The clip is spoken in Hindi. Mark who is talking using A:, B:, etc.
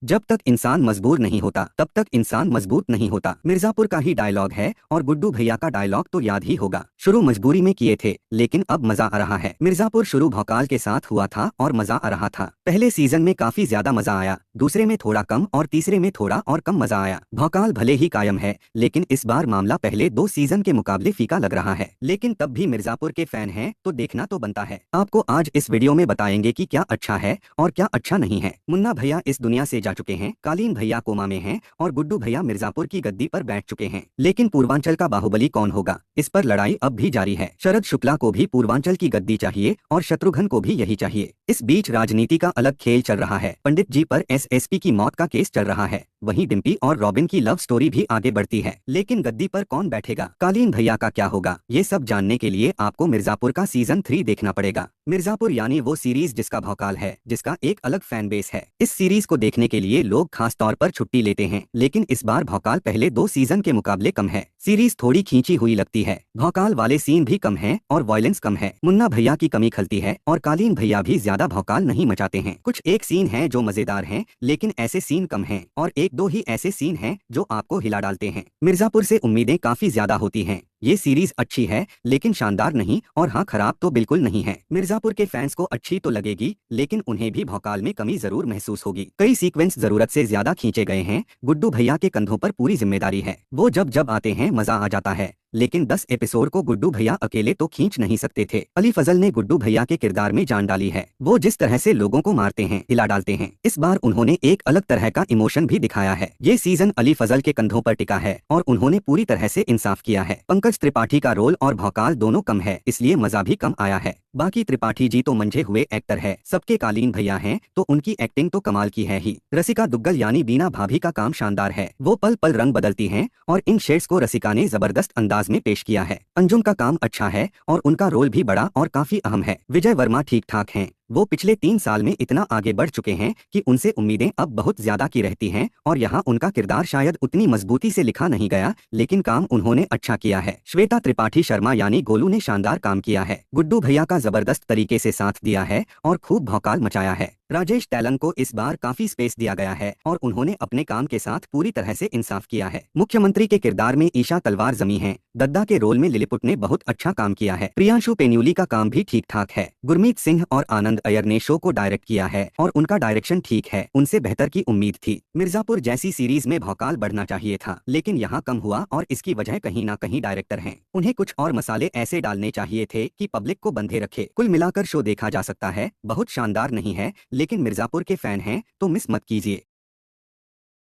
A: जब तक इंसान मजबूर नहीं होता तब तक इंसान मजबूत नहीं होता। मिर्जापुर का ही डायलॉग है और गुड्डू भैया का डायलॉग तो याद ही होगा। शुरू मजबूरी में किए थे लेकिन अब मजा आ रहा है। मिर्जापुर शुरू भौकाल के साथ हुआ था और मजा आ रहा था। पहले सीजन में काफी ज्यादा मजा आया, दूसरे में थोड़ा कम और तीसरे में थोड़ा और कम मजा आया। भौकाल भले ही कायम है लेकिन इस बार मामला पहले 2 सीजन के मुकाबले फीका लग रहा है। लेकिन तब भी मिर्जापुर के फैन हैं तो देखना तो बनता है। आपको आज इस वीडियो में बताएंगे कि क्या अच्छा है और क्या अच्छा नहीं है। मुन्ना भैया इस दुनिया से जा चुके हैं, कालीन भैया कोमा में हैं और गुड्डू भैया मिर्जापुर की गद्दी पर बैठ चुके हैं। लेकिन पूर्वांचल का बाहुबली कौन होगा, इस पर लड़ाई अब भी जारी है। शरद शुक्ला को भी पूर्वांचल की गद्दी चाहिए और शत्रुघ्न को भी यही चाहिए। इस बीच राजनीति का अलग खेल चल रहा है। पंडित जी पर एसएसपी की मौत का केस चल रहा है। वहीं डिम्पी और रॉबिन की लव स्टोरी भी आगे बढ़ती है। लेकिन गद्दी पर कौन बैठेगा, कालीन भैया का क्या होगा, ये सब जानने के लिए आपको मिर्जापुर का सीजन 3 देखना पड़ेगा। मिर्जापुर यानी वो सीरीज जिसका भौकाल है, जिसका एक अलग फैन बेस है। इस सीरीज को देखने के लिए लोग खास तौर पर छुट्टी लेते हैं। लेकिन इस बार भौकाल पहले 2 सीजन के मुकाबले कम है। सीरीज थोड़ी खींची हुई लगती है। भौकाल वाले सीन भी कम हैं और वायलेंस कम है। मुन्ना भैया की कमी खलती है और कालीन भैया भी ज्यादा भौकाल नहीं मचाते हैं। कुछ एक सीन हैं जो मजेदार हैं लेकिन ऐसे सीन कम हैं और एक दो ही ऐसे सीन हैं जो आपको हिला डालते हैं। मिर्जापुर से उम्मीदें काफी ज्यादा होती हैं। ये सीरीज अच्छी है लेकिन शानदार नहीं, और हाँ खराब तो बिल्कुल नहीं है। मिर्जापुर के फैंस को अच्छी तो लगेगी लेकिन उन्हें भी भौकाल में कमी जरूर महसूस होगी। कई सीक्वेंस जरूरत से ज्यादा खींचे गए हैं। गुड्डू भैया के कंधों पर पूरी जिम्मेदारी है। वो जब जब आते हैं मजा आ जाता है। लेकिन 10 एपिसोड को गुड्डू भैया अकेले तो खींच नहीं सकते थे। अली फजल ने गुड्डू भैया के किरदार में जान डाली है। वो जिस तरह से लोगों को मारते हैं, हिला डालते हैं, इस बार उन्होंने एक अलग तरह का इमोशन भी दिखाया है। ये सीजन अली फजल के कंधों पर टिका है और उन्होंने पूरी तरह से इंसाफ किया है। पंकज त्रिपाठी का रोल और भौकाल दोनों कम है, इसलिए मजा भी कम आया है। बाकी त्रिपाठी जी तो मंझे हुए एक्टर है। सबके कालीन भैया हैं तो उनकी एक्टिंग तो कमाल की है ही। रसिका दुग्गल यानी बीना भाभी का काम शानदार है। वो पल पल रंग बदलती हैं और इन शेड्स को रसिका ने जबरदस्त अंदाज में पेश किया है। अंजुम का काम अच्छा है और उनका रोल भी बड़ा और काफी अहम है। विजय वर्मा ठीक ठाक हैं। वो पिछले 3 साल में इतना आगे बढ़ चुके हैं कि उनसे उम्मीदें अब बहुत ज्यादा की रहती हैं और यहाँ उनका किरदार शायद उतनी मजबूती से लिखा नहीं गया लेकिन काम उन्होंने अच्छा किया है। श्वेता त्रिपाठी शर्मा यानी गोलू ने शानदार काम किया है। गुड्डू भैया का जबरदस्त तरीके से साथ दिया है और खूब भौकाल मचाया है। राजेश तैलंग को इस बार काफी स्पेस दिया गया है और उन्होंने अपने काम के साथ पूरी तरह से इंसाफ किया है। मुख्यमंत्री के किरदार में ईशा तलवार जमी हैं। दद्दा के रोल में लिलीपुट ने बहुत अच्छा काम किया है। प्रियांशु पेन्यूली का काम भी ठीक ठाक है। गुरमीत सिंह और आनंद अय्यर ने शो को डायरेक्ट किया है और उनका डायरेक्शन ठीक है, उनसे बेहतर की उम्मीद थी। मिर्जापुर जैसी सीरीज में भौकाल बढ़ना चाहिए था लेकिन यहाँ कम हुआ और इसकी वजह कहीं ना कहीं डायरेक्टर हैं। उन्हें कुछ और मसाले ऐसे डालने चाहिए थे कि पब्लिक को बंधे रखे। कुल मिलाकर शो देखा जा सकता है, बहुत शानदार नहीं है लेकिन मिर्जापुर के फैन हैं तो मिस मत कीजिए।